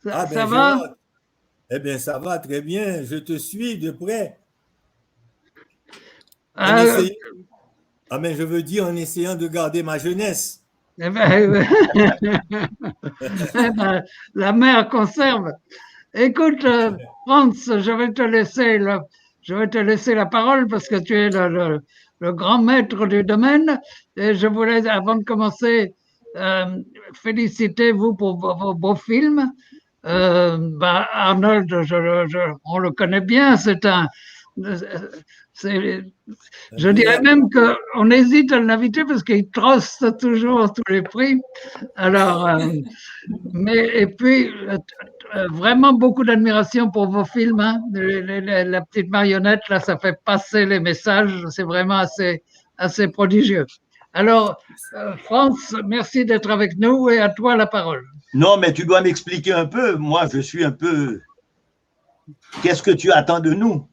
Ah Ça ben va? Gérard, eh bien ça va très bien, je te suis de près en Euh, essayant, ah mais je veux dire en essayant de garder ma jeunesse. eh ben, eh ben, la mer conserve. Écoute, Franz, je vais te laisser la parole parce que tu es le grand maître du domaine. Et je voulais, avant de commencer, euh, féliciter vous pour vos beaux films. Arnold, on le connaît bien. C'est, je dirais Bien, même qu'on hésite à l'inviter parce qu'il troste toujours tous les prix. Alors, et puis, vraiment beaucoup d'admiration pour vos films. Hein. La petite marionnette, là, ça fait passer les messages. C'est vraiment assez prodigieux. Alors, France, merci d'être avec nous et à toi la parole. Non, mais tu dois m'expliquer un peu. Moi, je suis un peu. Qu'est-ce que tu attends de nous?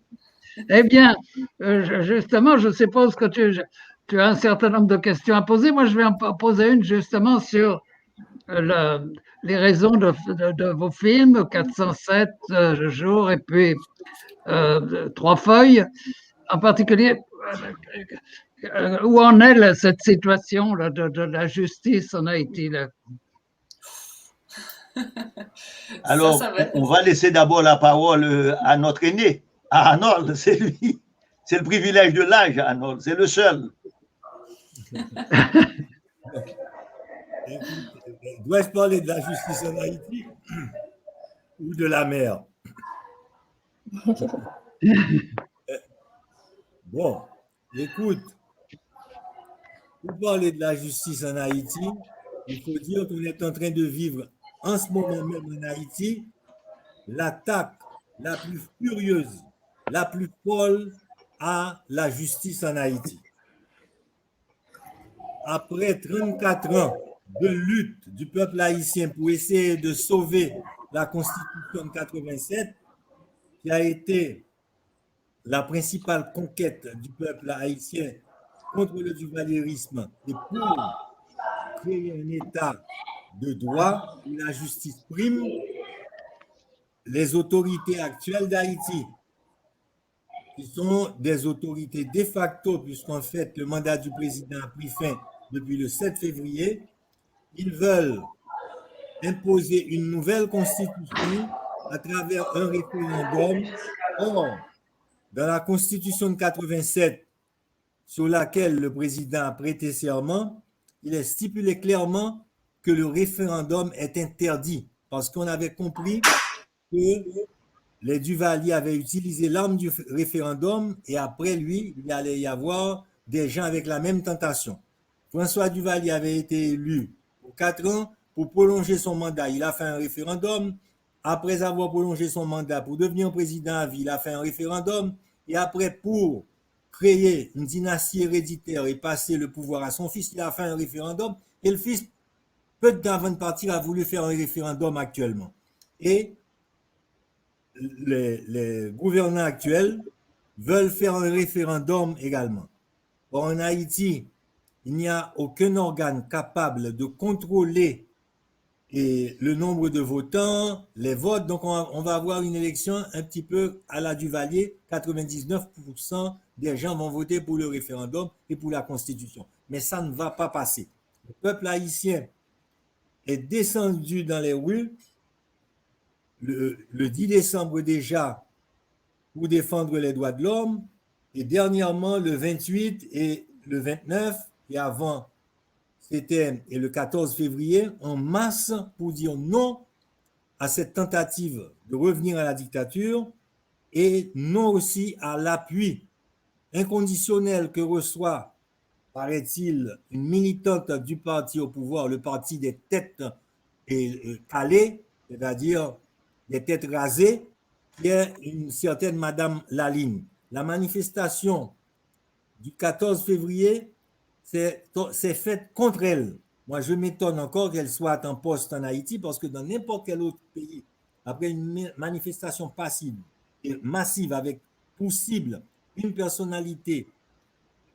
Eh bien, justement, je suppose que tu as un certain nombre de questions à poser. Moi, je vais en poser une justement sur les raisons de vos films, 407 jours et puis trois feuilles. En particulier, où en est cette situation là, de la justice en Haïti là? Alors, Ça va être... on va laisser d'abord la parole à notre aîné, à Arnold. C'est lui. C'est le privilège de l'âge, Arnold. C'est le seul. écoute, dois-je parler de la justice en Haïti ou de la mer? Bon, écoute, pour parler de la justice en Haïti, il faut dire qu'on est en train de vivre en ce moment même en Haïti l'attaque la plus furieuse, la plus folle à la justice en Haïti. Après 34 ans de lutte du peuple haïtien pour essayer de sauver la Constitution de 87, qui a été la principale conquête du peuple haïtien contre le duvalierisme et pour créer un État de droit où la justice prime, les autorités actuelles d'Haïti, qui sont des autorités de facto, puisqu'en fait le mandat du président a pris fin depuis le 7 février, ils veulent imposer une nouvelle constitution à travers un référendum. Or, dans la constitution de 87, sur laquelle le président a prêté serment, il est stipulé clairement que le référendum est interdit parce qu'on avait compris que les Duvalier avaient utilisé l'arme du référendum et après lui, il allait y avoir des gens avec la même tentation. François Duvalier avait été élu pour 4 ans pour prolonger son mandat. Il a fait un référendum. Après avoir prolongé son mandat pour devenir président à vie, il a fait un référendum. Et après, pour créer une dynastie héréditaire et passer le pouvoir à son fils, il a fait un référendum. Et le fils, peu de temps avant de partir, a voulu faire un référendum actuellement. Et les gouvernants actuels veulent faire un référendum également. Or, en Haïti, il n'y a aucun organe capable de contrôler le nombre de votants, les votes. Donc, on va avoir une élection un petit peu à la Duvalier. 99% des gens vont voter pour le référendum et pour la Constitution. Mais ça ne va pas passer. Le peuple haïtien est descendu dans les rues le 10 décembre déjà pour défendre les droits de l'homme et dernièrement le 28 et le 29 et avant c'était le 14 février en masse pour dire non à cette tentative de revenir à la dictature et non aussi à l'appui inconditionnel que reçoit, paraît-il, une militante du parti au pouvoir, le parti des têtes calées, c'est-à-dire des têtes rasées, qui est une certaine Madame Laline. La manifestation du 14 février c'est faite contre elle. Moi, je m'étonne encore qu'elle soit en poste en Haïti parce que dans n'importe quel autre pays, après une manifestation passive et massive avec pour cible une personnalité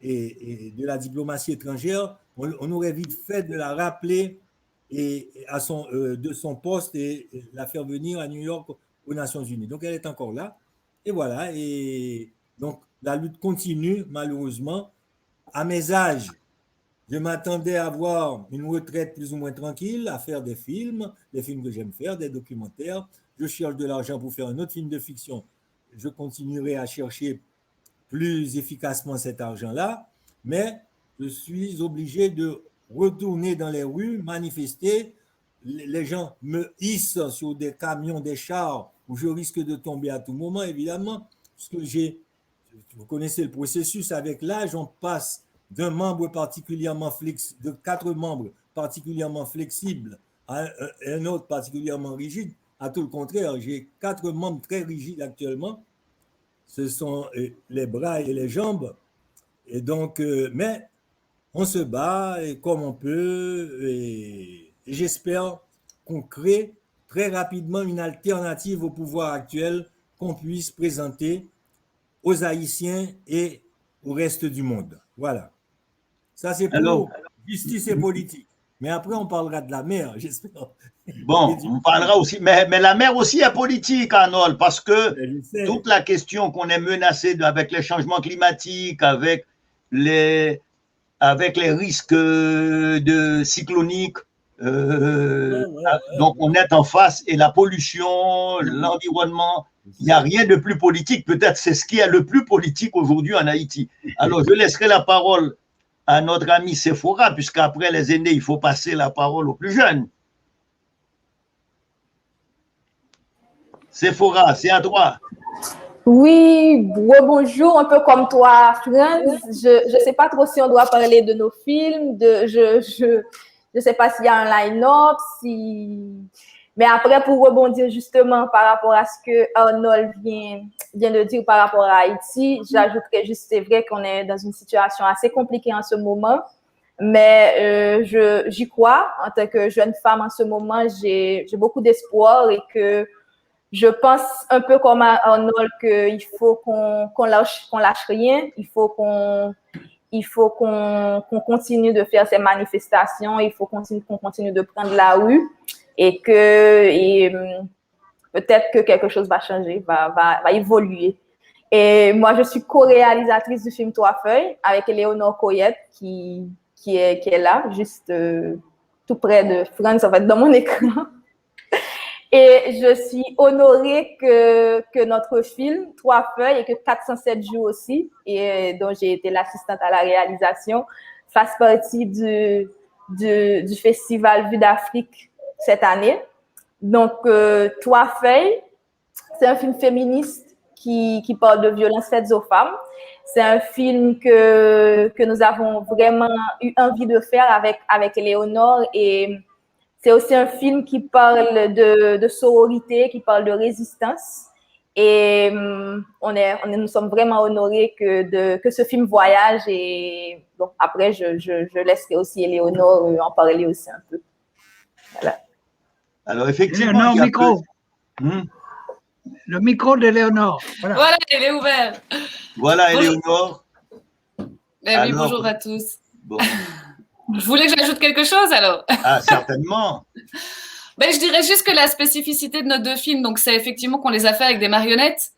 et de la diplomatie étrangère, on aurait vite fait de la rappeler de son poste et la faire venir à New York aux Nations Unies. Donc, elle est encore là. Et voilà. Et donc, la lutte continue, malheureusement. À mes âges, je m'attendais à avoir une retraite plus ou moins tranquille, à faire des films que j'aime faire, des documentaires. Je cherche de l'argent pour faire un autre film de fiction. Je continuerai à chercher plus efficacement cet argent-là, mais je suis obligé de retourner dans les rues, manifester. Les gens me hissent sur des camions, des chars, où je risque de tomber à tout moment, évidemment, parce que vous connaissez le processus, avec l'âge, on passe d'un membre particulièrement flexible, de 4 membres particulièrement flexibles à un autre particulièrement rigide. À tout le contraire, j'ai 4 membres très rigides actuellement. Ce sont les bras et les jambes. Et donc, mais on se bat comme on peut et j'espère qu'on crée très rapidement une alternative au pouvoir actuel qu'on puisse présenter aux Haïtiens et au reste du monde. Voilà. Ça, c'est pour justice et politique. Mais après, on parlera de la mer, j'espère. Bon, on parlera aussi, mais la mer aussi est politique, Arnold, parce que toute la question qu'on est menacé avec les changements climatiques, avec les risques de cycloniques, donc on est en face, et la pollution, l'environnement, il n'y a rien de plus politique. Peut-être c'est ce qui est le plus politique aujourd'hui en Haïti. Alors, je laisserai la parole à notre ami Sephora, puisqu'après les aînés, il faut passer la parole aux plus jeunes. Sephora, c'est à toi. Oui, bonjour, un peu comme toi, Franz. Je ne sais pas trop si on doit parler de nos films, je ne sais pas s'il y a un line-up, mais après, pour rebondir justement par rapport à ce que Arnold vient de dire par rapport à Haïti, j'ajouterais juste, c'est vrai qu'on est dans une situation assez compliquée en ce moment, mais j'y crois. En tant que jeune femme en ce moment, j'ai beaucoup d'espoir et que je pense un peu comme Arnold qu'il faut qu'on lâche rien, il faut qu'on continue de faire ces manifestations, il faut qu'on continue de prendre la rue et peut-être que quelque chose va changer, va évoluer. Et moi, je suis co-réalisatrice du film Trois Feuilles avec Éléonore Coyette qui est là, juste tout près de Franz, en fait, dans mon écran. Et je suis honorée que notre film, Trois Feuilles, et que 407 jours aussi, et dont j'ai été l'assistante à la réalisation, fasse partie du festival Vue d'Afrique cette année. Donc, Trois Feuilles, c'est un film féministe qui parle de violences faites aux femmes. C'est un film que nous avons vraiment eu envie de faire avec Éléonore, et c'est aussi un film qui parle de sororité, qui parle de résistance. Et nous sommes vraiment honorés que ce film voyage. Et bon, après, je laisserai aussi Éléonore en parler aussi un peu. Voilà. Alors, effectivement, micro. Le micro d'Éléonore. Voilà, il est ouvert. Voilà, Éléonore. Oui, bonjour à tous. Bon. Je voulais que j'ajoute quelque chose alors. Ah, certainement. Je dirais juste que la spécificité de nos 2 films, donc c'est effectivement qu'on les a fait avec des marionnettes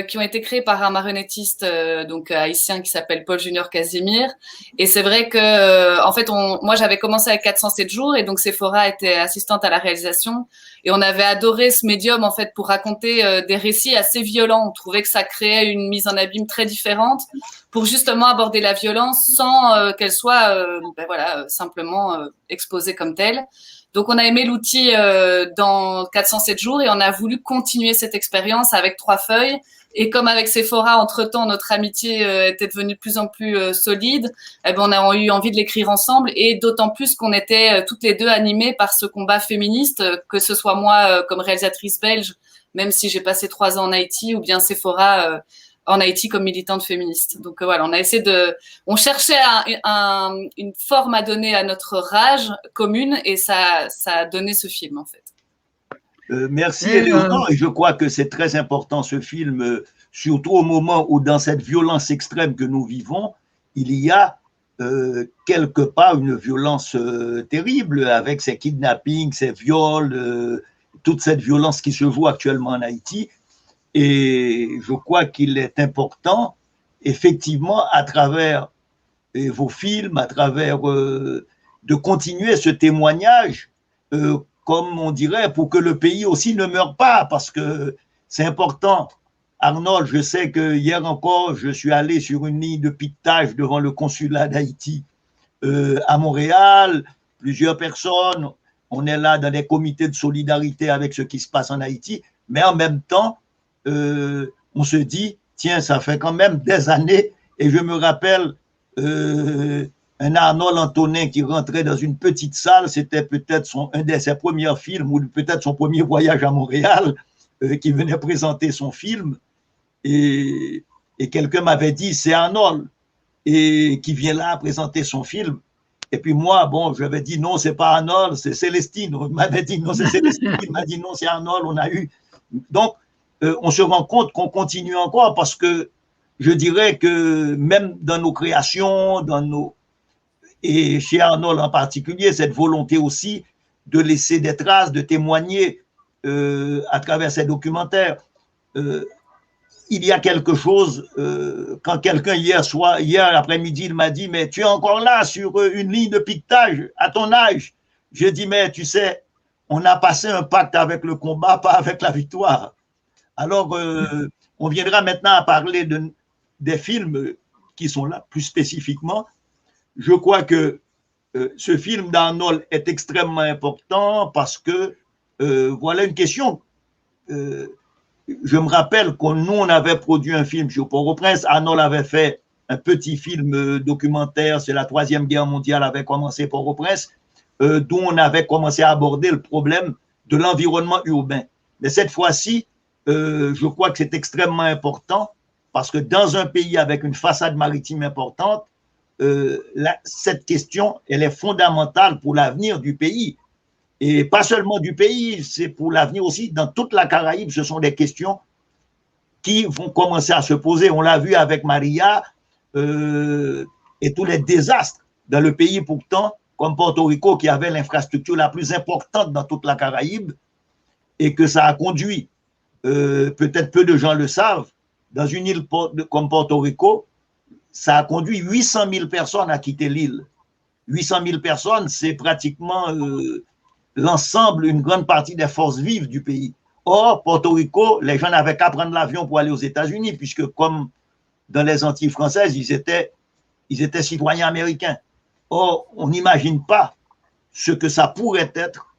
qui ont été créées par un marionnettiste donc haïtien qui s'appelle Paul Junior Casimir. Et c'est vrai que en fait, moi j'avais commencé avec 407 jours et donc Sephora était assistante à la réalisation et on avait adoré ce médium en fait pour raconter des récits assez violents. On trouvait que ça créait une mise en abîme très différente pour justement aborder la violence sans qu'elle soit simplement exposée comme telle. Donc, on a aimé l'outil dans 407 jours et on a voulu continuer cette expérience avec Trois Feuilles. Et comme avec Sephora, entre-temps, notre amitié était devenue de plus en plus solide, on a eu envie de l'écrire ensemble et d'autant plus qu'on était toutes les 2 animées par ce combat féministe, que ce soit moi comme réalisatrice belge, même si j'ai passé 3 ans en Haïti, ou bien Sephora en Haïti comme militante féministe. Donc voilà, on cherchait une forme à donner à notre rage commune et ça a donné ce film en fait. Merci Éléonore, et je crois que c'est très important ce film, surtout au moment où dans cette violence extrême que nous vivons, il y a quelque part une violence terrible avec ces kidnappings, ces viols, toute cette violence qui se joue actuellement en Haïti. Et je crois qu'il est important, effectivement, à travers vos films, à travers de continuer ce témoignage, comme on dirait, pour que le pays aussi ne meure pas, parce que c'est important. Arnold, je sais que hier encore, je suis allé sur une ligne de piquetage devant le consulat d'Haïti à Montréal, plusieurs personnes, on est là dans des comités de solidarité avec ce qui se passe en Haïti, mais en même temps, on se dit, tiens, ça fait quand même des années, et je me rappelle un Arnold Antonin qui rentrait dans une petite salle, c'était peut-être un de ses premiers films, ou peut-être son premier voyage à Montréal, qui venait présenter son film, et quelqu'un m'avait dit, c'est Arnold, et qui vient là présenter son film. Et puis moi, bon, je lui avais dit, non, c'est pas Arnold, c'est Célestine. Il m'avait dit, non, c'est Célestine. Il m'a dit, non, c'est Arnold, on a eu. Donc, on se rend compte qu'on continue encore parce que je dirais que même dans nos créations, et chez Arnold en particulier, cette volonté aussi de laisser des traces, de témoigner à travers ces documentaires. Il y a quelque chose, quand quelqu'un hier après-midi, il m'a dit, mais tu es encore là sur une ligne de piquetage à ton âge. Je dis, mais tu sais, on a passé un pacte avec le combat, pas avec la victoire. Alors, on viendra maintenant à parler des films qui sont là, plus spécifiquement. Je crois que ce film d'Arnold est extrêmement important parce que, voilà une question. Je me rappelle que nous, on avait produit un film sur Port-au-Prince. Arnold avait fait un petit film documentaire, c'est la Troisième Guerre mondiale avait commencé Port-au-Prince, d'où on avait commencé à aborder le problème de l'environnement urbain. Mais cette fois-ci, je crois que c'est extrêmement important parce que dans un pays avec une façade maritime importante, cette question, elle est fondamentale pour l'avenir du pays. Et pas seulement du pays, c'est pour l'avenir aussi. Dans toute la Caraïbe, ce sont des questions qui vont commencer à se poser. On l'a vu avec Maria et tous les désastres dans le pays pourtant, comme Porto Rico, qui avait l'infrastructure la plus importante dans toute la Caraïbe et que ça a conduit, peut-être peu de gens le savent, dans une île comme Porto Rico, ça a conduit 800 000 personnes à quitter l'île. 800 000 personnes, c'est pratiquement l'ensemble, une grande partie des forces vives du pays. Or, Porto Rico, les gens n'avaient qu'à prendre l'avion pour aller aux États-Unis, puisque comme dans les Antilles françaises, ils étaient citoyens américains. Or, on n'imagine pas ce que ça pourrait être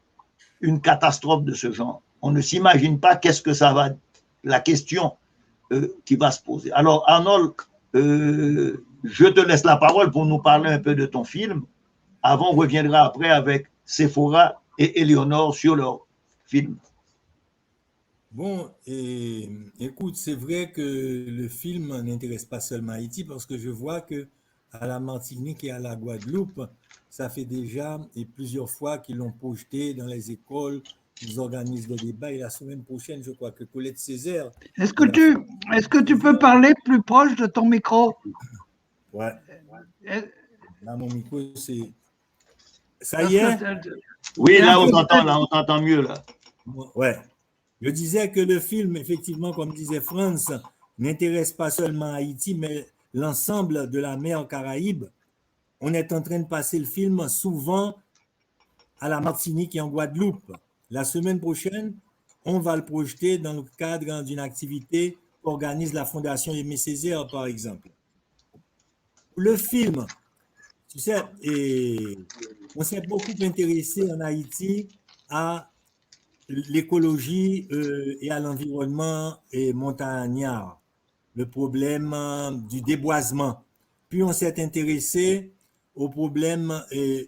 une catastrophe de ce genre. On ne s'imagine pas qu'est-ce que ça va, la question qui va se poser. Alors, Arnold, je te laisse la parole pour nous parler un peu de ton film. Avant, on reviendra après avec Sephora et Éléonore sur leur film. Bon, écoute, c'est vrai que le film n'intéresse pas seulement Haïti parce que je vois que à la Martinique et à la Guadeloupe, ça fait déjà plusieurs fois qu'ils l'ont projeté dans les écoles, ils organisent des débats et la semaine prochaine, je crois que Colette Césaire. Est-ce que tu peux parler plus proche de ton micro? Ouais. Là, mon micro, c'est... Ça y est? Oui, là, on t'entend mieux, là. Ouais. Je disais que le film, effectivement, comme disait Franz, n'intéresse pas seulement Haïti, mais l'ensemble de la mer Caraïbe. On est en train de passer le film souvent à la Martinique et en Guadeloupe. La semaine prochaine, on va le projeter dans le cadre d'une activité qu'organise la Fondation Aimé Césaire, par exemple. Le film, tu sais, on s'est beaucoup intéressé en Haïti à l'écologie et à l'environnement montagnard, le problème du déboisement. Puis on s'est intéressé au problème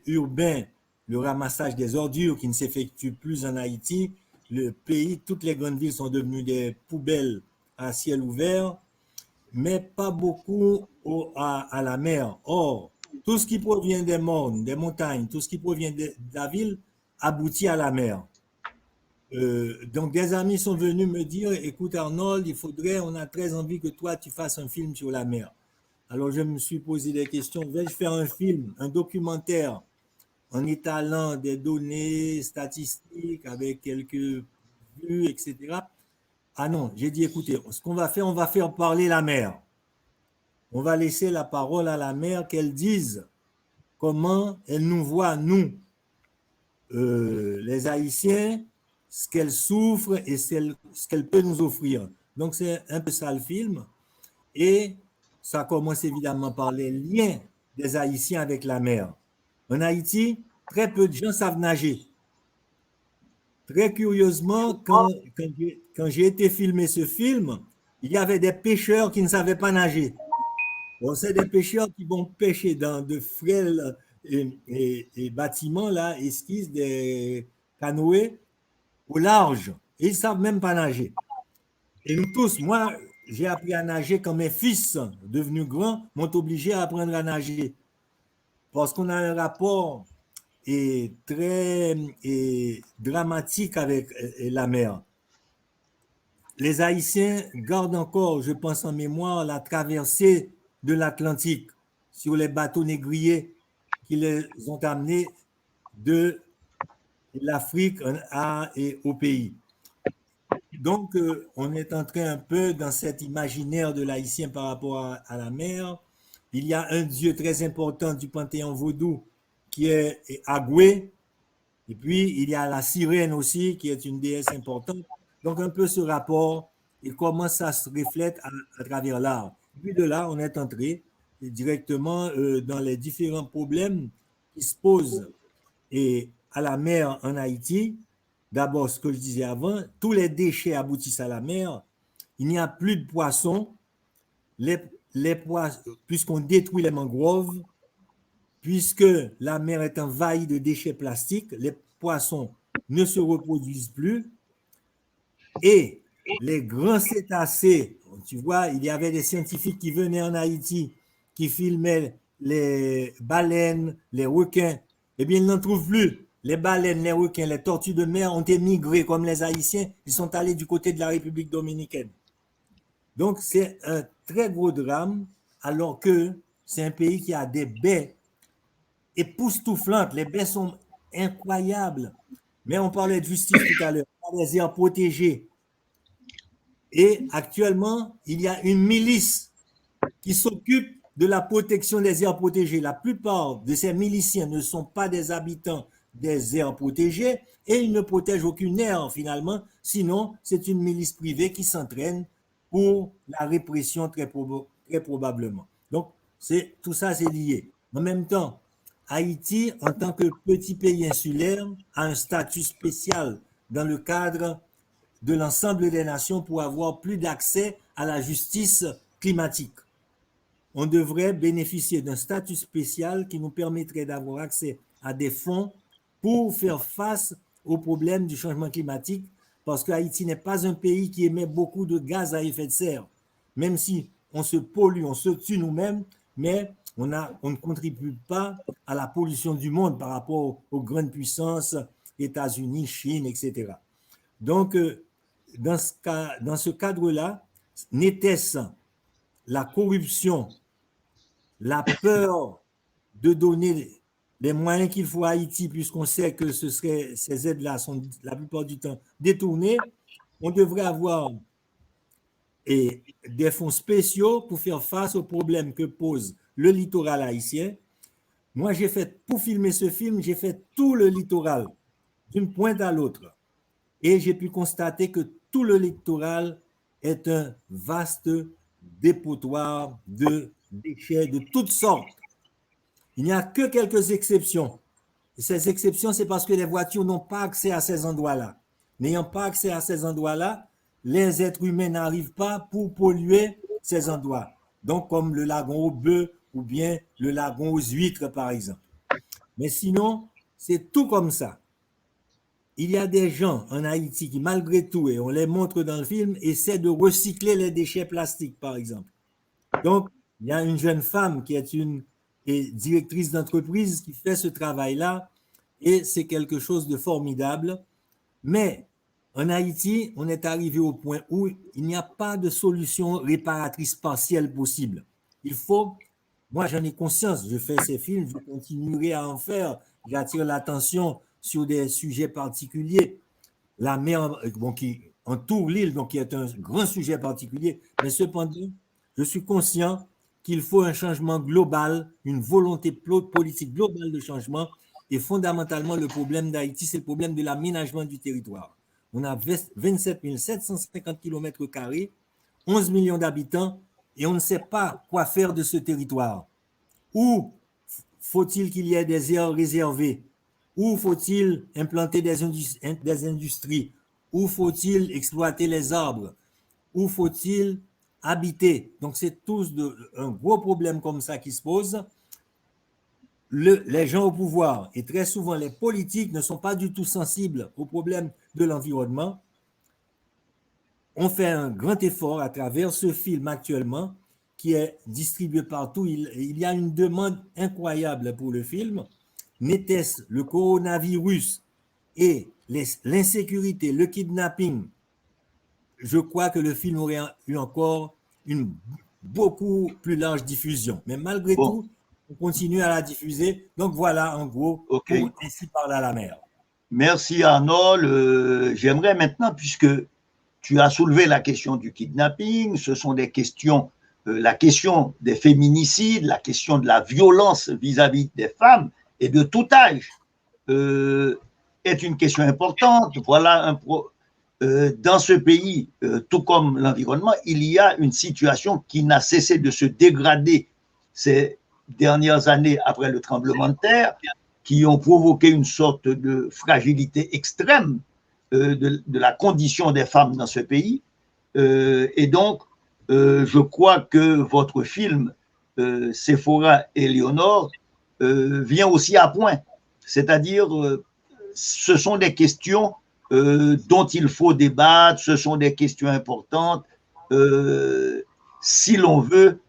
urbain, le ramassage des ordures qui ne s'effectue plus en Haïti. Le pays, toutes les grandes villes sont devenues des poubelles à ciel ouvert, mais pas beaucoup à la mer. Or, tout ce qui provient des mornes, des montagnes, tout ce qui provient de la ville aboutit à la mer. Donc des amis sont venus me dire, écoute Arnold, on a très envie que toi tu fasses un film sur la mer. Alors, je me suis posé des questions. Vais-je faire un film, un documentaire, en étalant des données statistiques avec quelques vues, etc. Ah non, j'ai dit, écoutez, ce qu'on va faire, on va faire parler la mer. On va laisser la parole à la mer, qu'elle dise comment elle nous voit, nous, les Haïtiens, ce qu'elle souffre et ce qu'elle peut nous offrir. Donc, c'est un peu ça le film. Et ça commence évidemment par les liens des Haïtiens avec la mer. En Haïti, très peu de gens savent nager. Très curieusement, quand j'ai été filmer ce film, il y avait des pêcheurs qui ne savaient pas nager. Bon, c'est des pêcheurs qui vont pêcher dans de frêles et bâtiments, là, esquisses, des canoës au large. Et ils ne savent même pas nager. Et nous tous, moi, j'ai appris à nager quand mes fils, devenus grands, m'ont obligé à apprendre à nager. Parce qu'on a un rapport très dramatique avec la mer. Les Haïtiens gardent encore, je pense en mémoire, la traversée de l'Atlantique sur les bateaux négriers qui les ont amenés de l'Afrique au pays. Donc, on est entré un peu dans cet imaginaire de l'Haïtien par rapport à la mer. Il y a un dieu très important du panthéon vaudou qui est Agoué. Et puis, il y a la sirène aussi, qui est une déesse importante. Donc, un peu ce rapport et comment ça se reflète à travers l'art. Puis de là, on est entré directement dans les différents problèmes qui se posent à la mer en Haïti. D'abord, ce que je disais avant, tous les déchets aboutissent à la mer. Il n'y a plus de poissons. Puisqu'on détruit les mangroves, puisque la mer est envahie de déchets plastiques, les poissons ne se reproduisent plus. Et les grands cétacés, tu vois, il y avait des scientifiques qui venaient en Haïti, qui filmaient les baleines, les requins. Eh bien, ils n'en trouvent plus. Les baleines, les requins, les tortues de mer ont émigré comme les Haïtiens. Ils sont allés du côté de la République dominicaine. Donc, c'est un très gros drame, alors que c'est un pays qui a des baies époustouflantes. Les baies sont incroyables. Mais on parlait de justice tout à l'heure. On a des aires protégées. Et actuellement, il y a une milice qui s'occupe de la protection des aires protégées. La plupart de ces miliciens ne sont pas des habitants des aires protégées et ils ne protègent aucune aire finalement. Sinon, c'est une milice privée qui s'entraîne pour la répression très probablement. Donc, tout ça, c'est lié. En même temps, Haïti, en tant que petit pays insulaire, a un statut spécial dans le cadre de l'ensemble des nations pour avoir plus d'accès à la justice climatique. On devrait bénéficier d'un statut spécial qui nous permettrait d'avoir accès à des fonds pour faire face aux problèmes du changement climatique, parce que Haïti n'est pas un pays qui émet beaucoup de gaz à effet de serre, même si on se pollue, on se tue nous-mêmes, mais on ne contribue pas à la pollution du monde par rapport aux grandes puissances, États-Unis, Chine, etc. Donc, dans ce cadre-là, n'était-ce la corruption, la peur de donner les moyens qu'il faut à Haïti, puisqu'on sait que ces aides-là sont la plupart du temps détournées, on devrait avoir des fonds spéciaux pour faire face aux problèmes que pose le littoral haïtien. Moi, pour filmer ce film, j'ai fait tout le littoral, d'une pointe à l'autre. Et j'ai pu constater que tout le littoral est un vaste dépotoir de déchets de toutes sortes. Il n'y a que quelques exceptions. Et ces exceptions, c'est parce que les voitures n'ont pas accès à ces endroits-là. N'ayant pas accès à ces endroits-là, les êtres humains n'arrivent pas pour polluer ces endroits. Donc, comme le lagon aux bœufs ou bien le lagon aux huîtres, par exemple. Mais sinon, c'est tout comme ça. Il y a des gens en Haïti qui, malgré tout, et on les montre dans le film, essaient de recycler les déchets plastiques, par exemple. Donc, il y a une jeune femme qui est une directrice d'entreprise qui fait ce travail-là, et c'est quelque chose de formidable. Mais en Haïti, on est arrivé au point où il n'y a pas de solution réparatrice partielle possible. Il faut, moi j'en ai conscience, je fais ces films, je continuerai à en faire, j'attire l'attention sur des sujets particuliers. La mer, bon, qui entoure l'île, donc qui est un grand sujet particulier, mais cependant, je suis conscient qu'il faut un changement global, une volonté politique globale de changement, et fondamentalement, le problème d'Haïti, c'est le problème de l'aménagement du territoire. On a 27 750 km², 11 millions d'habitants, et on ne sait pas quoi faire de ce territoire. Où faut-il qu'il y ait des aires réservées? Où faut-il implanter des industries? Où faut-il exploiter les arbres? Où faut-il habiter? Donc, c'est tous un gros problème comme ça qui se pose. Les gens au pouvoir, et très souvent les politiques, ne sont pas du tout sensibles au problème de l'environnement. On fait un grand effort à travers ce film actuellement qui est distribué partout. Il y a une demande incroyable pour le film. N'était-ce le coronavirus et l'insécurité, le kidnapping, je crois que le film aurait eu encore une beaucoup plus large diffusion. Mais malgré tout, on continue à la diffuser. Donc voilà, en gros, pour Ainsi parle à la mer. Merci Arnold. J'aimerais maintenant, puisque tu as soulevé la question du kidnapping, ce sont des questions, la question des féminicides, la question de la violence vis-à-vis des femmes et de tout âge est une question importante. Voilà dans ce pays, tout comme l'environnement, il y a une situation qui n'a cessé de se dégrader ces dernières années après le tremblement de terre, qui ont provoqué une sorte de fragilité extrême de la condition des femmes dans ce pays. Et donc, je crois que votre film, Sephora et Léonore, vient aussi à point. C'est-à-dire, ce sont des questions dont il faut débattre, ce sont des questions importantes. Si l'on veut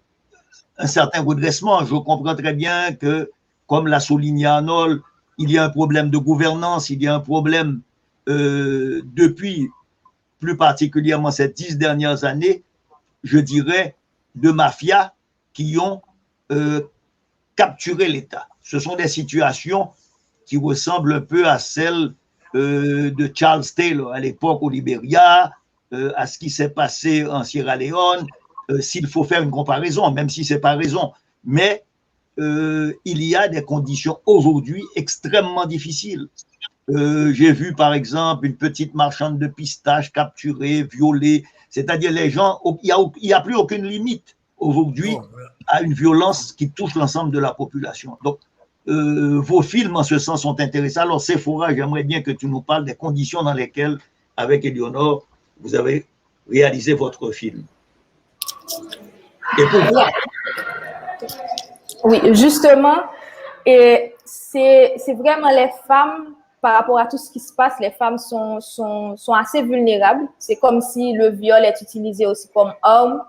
un certain redressement, je comprends très bien que, comme l'a souligné Arnold, il y a un problème de gouvernance, il y a un problème depuis plus particulièrement ces 10 dernières années, je dirais, de mafias qui ont capturé l'État. Ce sont des situations qui ressemblent un peu à celles de Charles Taylor à l'époque au Libéria, à ce qui s'est passé en Sierra Leone, s'il faut faire une comparaison, même si ce n'est pas raison. Mais il y a des conditions aujourd'hui extrêmement difficiles. J'ai vu par exemple une petite marchande de pistaches capturée, violée, c'est-à-dire les gens, il n'y a plus aucune limite aujourd'hui à une violence qui touche l'ensemble de la population. Donc, vos films en ce sens sont intéressants. Alors, Sephora, j'aimerais bien que tu nous parles des conditions dans lesquelles, avec Éléonore, vous avez réalisé votre film. Et pourquoi? Oui, justement, et c'est vraiment les femmes, par rapport à tout ce qui se passe, les femmes sont assez vulnérables. C'est comme si le viol est utilisé aussi comme arme.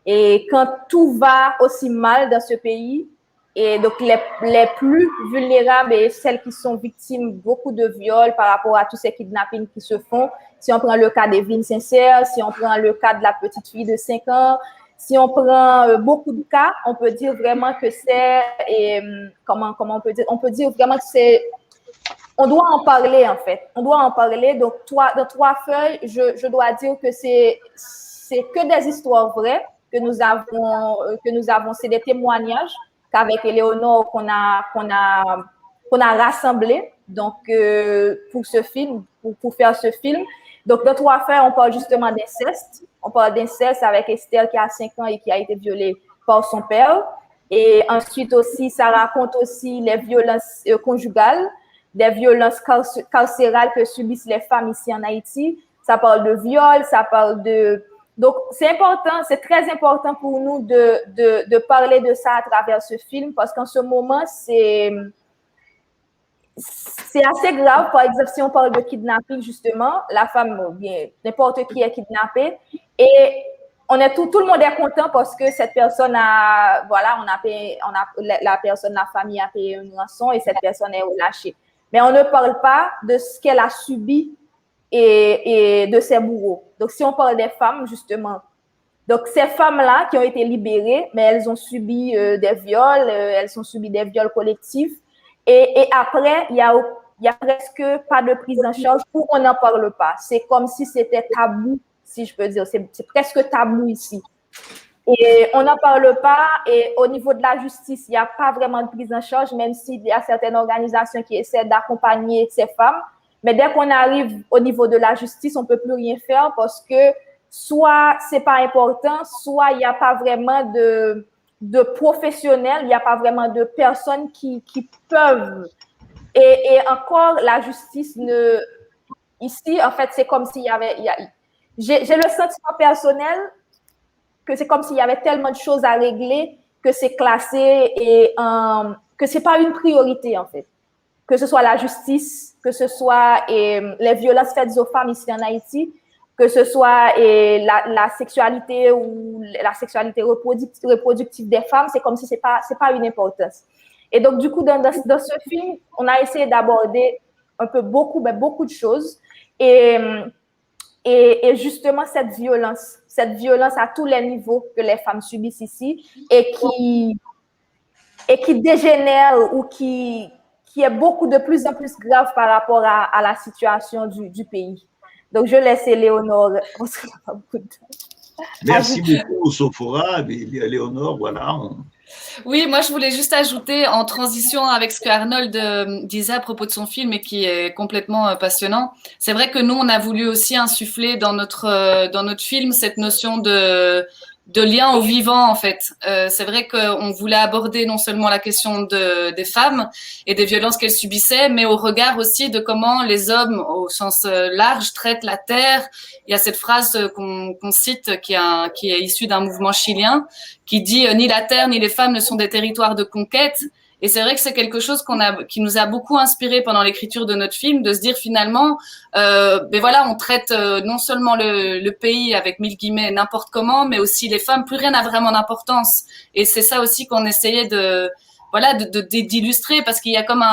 Et quand tout va aussi mal dans ce pays, et donc les plus vulnérables et celles qui sont victimes beaucoup de viols par rapport à tous ces kidnappings qui se font, si on prend le cas d'Evelyne Sincère, si on prend le cas de la petite fille de 5 ans, si on prend beaucoup de cas, on peut dire vraiment que c'est, comment on peut dire vraiment que c'est, on doit en parler en fait, on doit en parler. Donc dans 3 feuilles, je dois dire que c'est que des histoires vraies que nous avons, c'est des témoignages qu'avec Éléonore qu'on a rassemblés donc pour ce film, pour faire ce film. Donc dans 3 feuilles, on parle justement d'inceste. On parle d'inceste avec Esther qui a 5 ans et qui a été violée par son père. Et ensuite aussi, ça raconte aussi les violences conjugales, des violences carcérales que subissent les femmes ici en Haïti. Ça parle de viol, ça parle de... Donc, c'est important, c'est très important pour nous de parler de ça à travers ce film parce qu'en ce moment, c'est assez grave. Par exemple, si on parle de kidnapping, justement, la femme, bien, n'importe qui est kidnappé et tout le monde est content parce que cette personne a, voilà, la personne, la famille a payé une rançon et cette personne est relâchée. Mais on ne parle pas de ce qu'elle a subi et de ses bourreaux. Donc, si on parle des femmes, justement, Donc, ces femmes-là qui ont été libérées, mais elles ont subi des viols, elles ont subi des viols collectifs. Et après, il y a presque pas de prise en charge où on n'en parle pas. C'est comme si c'était tabou, si je peux dire. C'est presque tabou ici. Et on n'en parle pas. Et au niveau de la justice, il n'y a pas vraiment de prise en charge, même s'il y a certaines organisations qui essaient d'accompagner ces femmes. Mais dès qu'on arrive au niveau de la justice, on ne peut plus rien faire parce que soit c'est pas important, soit il n'y a pas vraiment de professionnels, il n'y a pas vraiment de personnes qui peuvent. Et encore, la justice ici, en fait, c'est comme s'il y avait. J'ai le sentiment personnel que c'est comme s'il y avait tellement de choses à régler que c'est classé et que c'est pas une priorité, en fait. Que ce soit la justice, que ce soit les violences faites aux femmes ici en Haïti, que ce soit la sexualité ou la sexualité reproductive des femmes, c'est comme si c'est pas une importance. Et donc, du coup, dans ce film, on a essayé d'aborder un peu beaucoup de choses et justement cette violence à tous les niveaux que les femmes subissent ici et qui dégénère ou qui est de plus en plus grave par rapport à la situation du pays. Donc, je laisse Éléonore. Merci beaucoup, Sophora. Éléonore, voilà. Oui, moi, je voulais juste ajouter en transition avec ce que Arnold disait à propos de son film et qui est complètement passionnant. C'est vrai que nous, on a voulu aussi insuffler dans notre film cette notion de lien au vivant, en fait. C'est vrai qu'on voulait aborder non seulement la question des femmes et des violences qu'elles subissaient, mais au regard aussi de comment les hommes, au sens large, traitent la terre. Il y a cette phrase qu'on cite qui est issue d'un mouvement chilien qui dit « Ni la terre ni les femmes ne sont des territoires de conquête ». Et c'est vrai que c'est quelque chose qui nous a beaucoup inspiré pendant l'écriture de notre film, de se dire finalement, ben voilà, on traite non seulement le pays avec 1000 guillemets n'importe comment, mais aussi les femmes, plus rien n'a vraiment d'importance. Et c'est ça aussi qu'on essayait d'illustrer, parce qu'il y a comme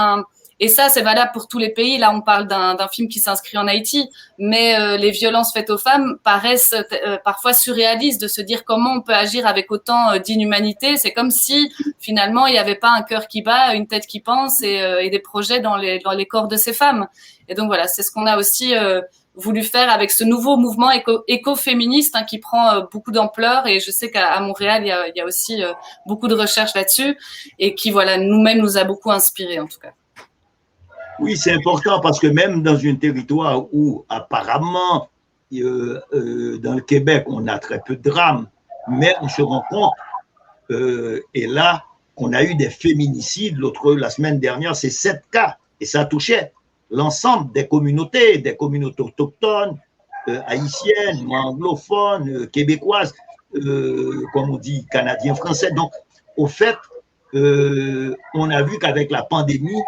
et ça, c'est valable pour tous les pays. Là, on parle d'un film qui s'inscrit en Haïti, mais les violences faites aux femmes paraissent parfois surréalistes, de se dire comment on peut agir avec autant d'inhumanité. C'est comme si, finalement, il n'y avait pas un cœur qui bat, une tête qui pense et des projets dans les corps de ces femmes. Et donc, voilà, c'est ce qu'on a aussi voulu faire avec ce nouveau mouvement écoféministe qui prend beaucoup d'ampleur. Et je sais qu'à Montréal, il y a aussi beaucoup de recherches là-dessus et qui, voilà, nous-mêmes nous a beaucoup inspirés, en tout cas. Oui, c'est important parce que même dans un territoire où apparemment, dans le Québec, on a très peu de drames, mais on se rend compte, et là, qu'on a eu des féminicides. La semaine dernière, c'est 7 cas, et ça touchait l'ensemble des communautés autochtones, haïtiennes, anglophones, québécoises, comme on dit, canadiens, français. Donc, au fait, on a vu qu'avec la pandémie,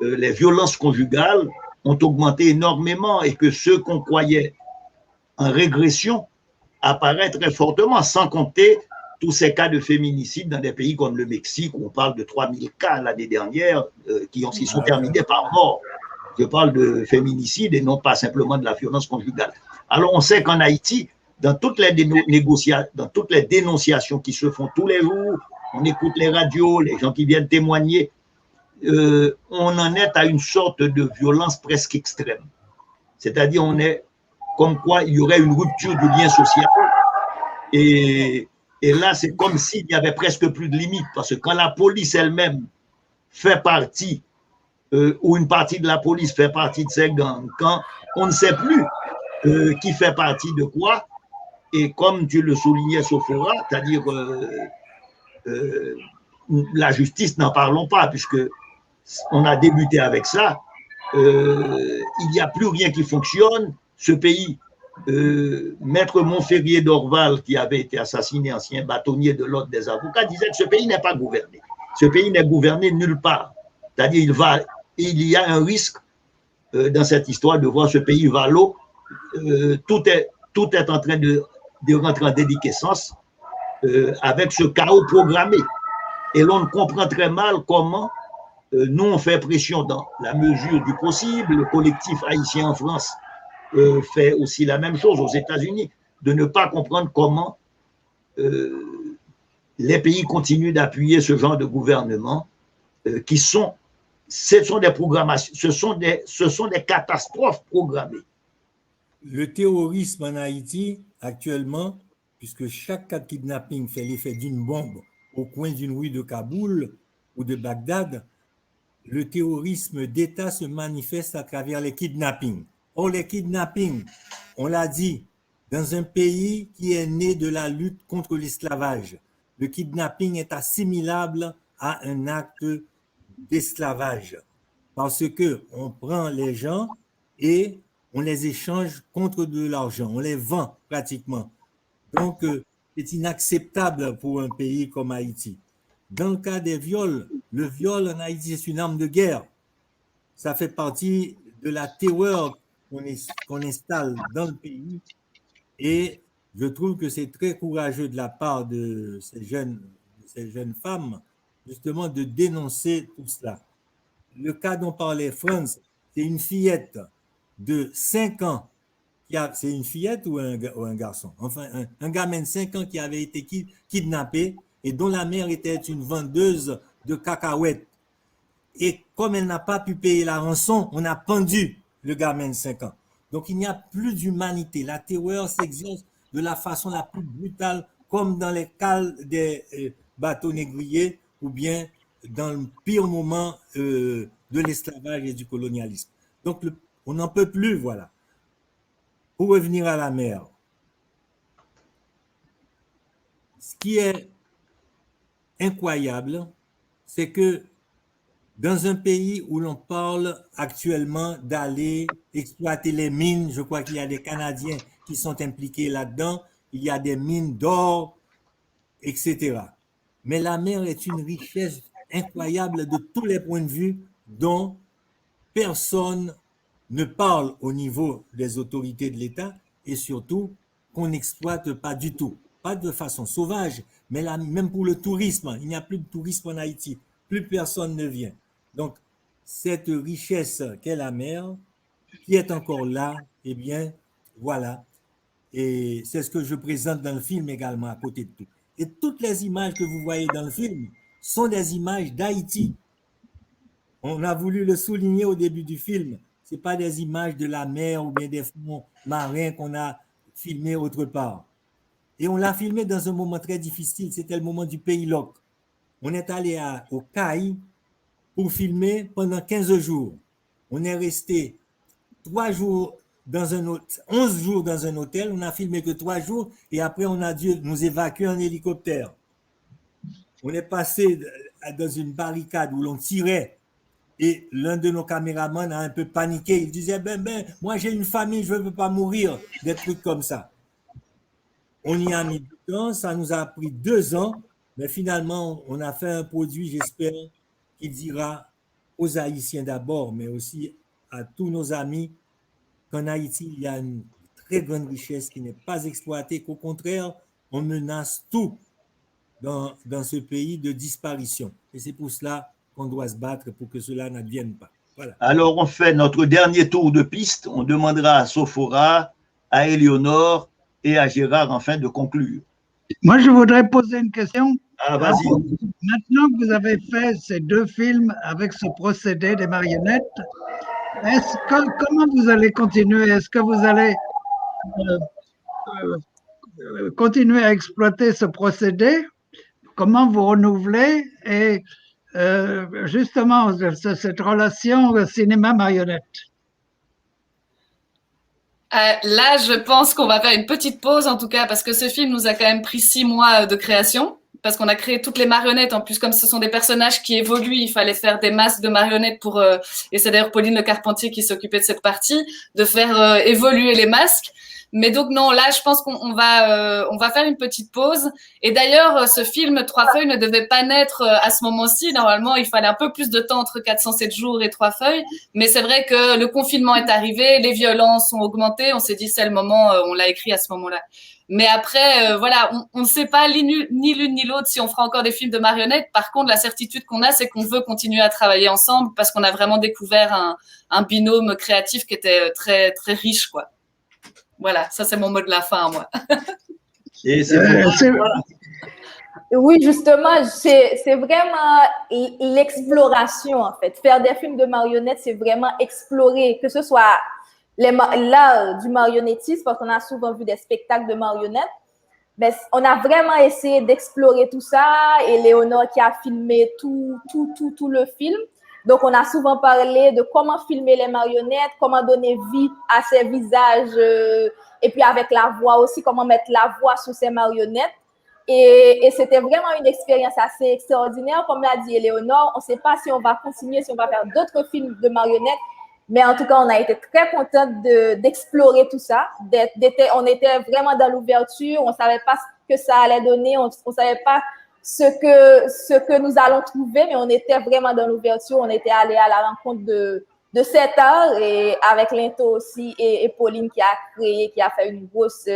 les violences conjugales ont augmenté énormément et que ceux qu'on croyait en régression apparaissent très fortement, sans compter tous ces cas de féminicide dans des pays comme le Mexique, où on parle de 3000 cas l'année dernière qui sont terminés par mort. Je parle de féminicide et non pas simplement de la violence conjugale. Alors on sait qu'en Haïti, dans toutes les dénonciations qui se font tous les jours, on écoute les radios, les gens qui viennent témoigner, on en est à une sorte de violence presque extrême. C'est-à-dire, on est comme quoi il y aurait une rupture du lien social. Et là, c'est comme s'il n'y avait presque plus de limites. Parce que quand la police elle-même fait partie, ou une partie de la police fait partie de ces gangs, quand on ne sait plus qui fait partie de quoi, et comme tu le soulignais, Sophora, c'est-à-dire la justice, n'en parlons pas, puisque on a débuté avec ça. Il n'y a plus rien qui fonctionne. Ce pays, Maître Montferrier d'Orval, qui avait été assassiné, ancien bâtonnier de l'ordre des avocats, disait que ce pays n'est pas gouverné. Ce pays n'est gouverné nulle part. C'est-à-dire il y a un risque dans cette histoire de voir ce pays vers l'eau. Tout est en train de rentrer en déliquescence avec ce chaos programmé. Et l'on comprend très mal comment nous, on fait pression dans la mesure du possible. Le collectif haïtien en France fait aussi la même chose aux États-Unis, de ne pas comprendre comment les pays continuent d'appuyer ce genre de gouvernement ce sont des programmations, ce sont des catastrophes programmées. Le terrorisme en Haïti, actuellement, puisque chaque cas de kidnapping fait l'effet d'une bombe au coin d'une rue de Kaboul ou de Bagdad, le terrorisme d'État se manifeste à travers les kidnappings. Or, les kidnappings, on l'a dit, dans un pays qui est né de la lutte contre l'esclavage, le kidnapping est assimilable à un acte d'esclavage parce qu'on prend les gens et on les échange contre de l'argent, on les vend pratiquement. Donc, c'est inacceptable pour un pays comme Haïti. Dans le cas des viols, le viol en Haïti, c'est une arme de guerre. Ça fait partie de la terreur qu'on installe dans le pays. Et je trouve que c'est très courageux de la part de ces jeunes femmes, justement, de dénoncer tout cela. Le cas dont parlait Franz, c'est une fillette de 5 ans. C'est une fillette ou un garçon? Enfin, un gamin de 5 ans qui avait été kidnappé et dont la mère était une vendeuse de cacahuètes. Et comme elle n'a pas pu payer la rançon, on a pendu le gamin de 5 ans. Donc, il n'y a plus d'humanité. La terreur s'exerce de la façon la plus brutale, comme dans les cales des bateaux négriers ou bien dans le pire moment de l'esclavage et du colonialisme. Donc, on n'en peut plus, voilà. Pour revenir à la mer, ce qui est incroyable, c'est que dans un pays où l'on parle actuellement d'aller exploiter les mines, je crois qu'il y a des Canadiens qui sont impliqués là-dedans, il y a des mines d'or, etc. Mais la mer est une richesse incroyable de tous les points de vue dont personne ne parle au niveau des autorités de l'État et surtout qu'on n'exploite pas du tout, pas de façon sauvage, mais là, même pour le tourisme, il n'y a plus de tourisme en Haïti, plus personne ne vient. Donc, cette richesse qu'est la mer, qui est encore là, eh bien, voilà. Et c'est ce que je présente dans le film également, à côté de tout. Et toutes les images que vous voyez dans le film sont des images d'Haïti. On a voulu le souligner au début du film. Ce n'est pas des images de la mer ou bien des fonds marins qu'on a filmés autre part. Et on l'a filmé dans un moment très difficile, c'était le moment du Pays Loc. On est allé au CAI pour filmer pendant 15 jours. On est resté 3 jours dans un hôtel, 11 jours dans un hôtel, on n'a filmé que 3 jours et après on a dû nous évacuer en hélicoptère. On est passé dans une barricade où l'on tirait et l'un de nos caméramans a un peu paniqué. Il disait, moi j'ai une famille, je ne veux pas mourir, des trucs comme ça. On y a mis du temps, ça nous a pris 2 ans, mais finalement on a fait un produit, j'espère, qui dira aux Haïtiens d'abord, mais aussi à tous nos amis, qu'en Haïti, il y a une très grande richesse qui n'est pas exploitée, qu'au contraire, on menace tout dans ce pays de disparition. Et c'est pour cela qu'on doit se battre pour que cela n'advienne pas. Voilà. Alors, on fait notre dernier tour de piste. On demandera à Sophora, à Éléonore et à Gérard, enfin, de conclure. Moi, je voudrais poser une question. Ah, vas-y. Maintenant que vous avez fait ces 2 films avec ce procédé des marionnettes, comment vous allez continuer? Est-ce que vous allez continuer à exploiter ce procédé? Comment vous renouvelez? Et justement, cette relation cinéma-marionnette. Là, je pense qu'on va faire une petite pause, en tout cas, parce que ce film nous a quand même pris 6 mois de création, parce qu'on a créé toutes les marionnettes. En plus, comme ce sont des personnages qui évoluent, il fallait faire des masques de marionnettes pour, et c'est d'ailleurs Pauline Le Carpentier qui s'occupait de cette partie, de faire évoluer les masques. Mais donc non, là, je pense qu'on va faire une petite pause. Et d'ailleurs, ce film 3 feuilles ne devait pas naître à ce moment-ci. Normalement, il fallait un peu plus de temps entre 407 jours et 3 feuilles. Mais c'est vrai que le confinement est arrivé, les violences ont augmenté. On s'est dit, c'est le moment, on l'a écrit à ce moment-là. Mais après, voilà, on ne sait pas ni l'une ni l'autre si on fera encore des films de marionnettes. Par contre, la certitude qu'on a, c'est qu'on veut continuer à travailler ensemble parce qu'on a vraiment découvert un binôme créatif qui était très, très riche, quoi. Voilà, ça c'est mon mot de la fin, moi. Et Oui, justement, c'est vraiment l'exploration, en fait. Faire des films de marionnettes, c'est vraiment explorer, que ce soit l'art du marionnettisme, parce qu'on a souvent vu des spectacles de marionnettes, mais on a vraiment essayé d'explorer tout ça, et Léonore qui a filmé tout le film. Donc, on a souvent parlé de comment filmer les marionnettes, comment donner vie à ces visages, et puis avec la voix aussi, comment mettre la voix sur ces marionnettes. Et c'était vraiment une expérience assez extraordinaire. Comme l'a dit Éléonore, on ne sait pas si on va continuer, si on va faire d'autres films de marionnettes, mais en tout cas, on a été très contente d'explorer tout ça. On était vraiment dans l'ouverture, on ne savait pas ce que ça allait donner, on ne savait pas ce que nous allons trouver, mais on était vraiment dans l'ouverture, on était allé à la rencontre de cet art, et avec Linto aussi, et Pauline qui a fait une grosse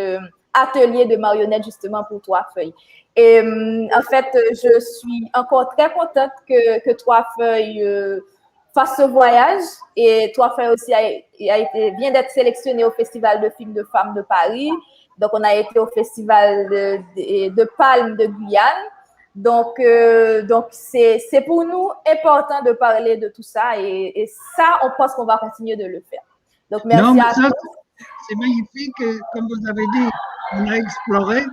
atelier de marionnettes justement pour Trois Feuilles. Et en fait, je suis encore très contente que Trois Feuilles fasse ce voyage, et Trois Feuilles aussi vient d'être sélectionné au Festival de films de femmes de Paris. Donc, on a été au Festival de Palme de Guyane. Donc c'est pour nous important de parler de tout ça, et ça, on pense qu'on va continuer de le faire. Donc, merci à tous. C'est magnifique, comme vous avez dit, on a exploré.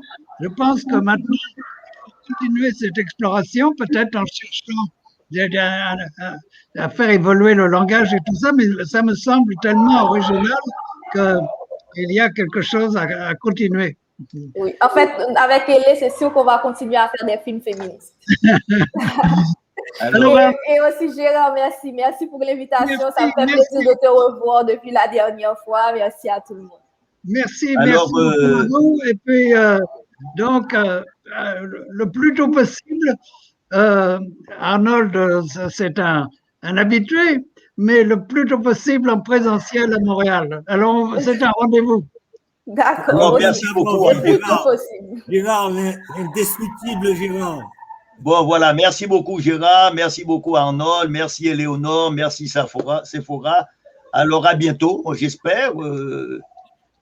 Je pense que maintenant, il faut continuer cette exploration, peut-être en cherchant à faire évoluer le langage et tout ça, mais ça me semble tellement original qu'il y a quelque chose à continuer. Oui, en fait, avec Hélé, c'est sûr qu'on va continuer à faire des films féministes. Et aussi, Gérard, merci pour l'invitation. Ça me fait plaisir de te revoir depuis la dernière fois. Merci à tout le monde. Merci beaucoup. Et puis, donc, le plus tôt possible, Arnold, c'est un habitué, mais le plus tôt possible en présentiel à Montréal. Alors, c'est un rendez-vous. D'accord. Merci beaucoup. Gérard, indestructible Gérard. Bon, voilà. Merci beaucoup, Gérard. Merci beaucoup, Arnold. Merci, Éléonore. Merci, Sephora. Alors, à bientôt, j'espère.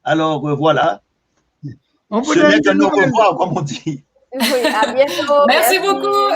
Alors, voilà. Ce n'est qu'un au revoir, comme on dit. Oui, à bientôt. Merci beaucoup.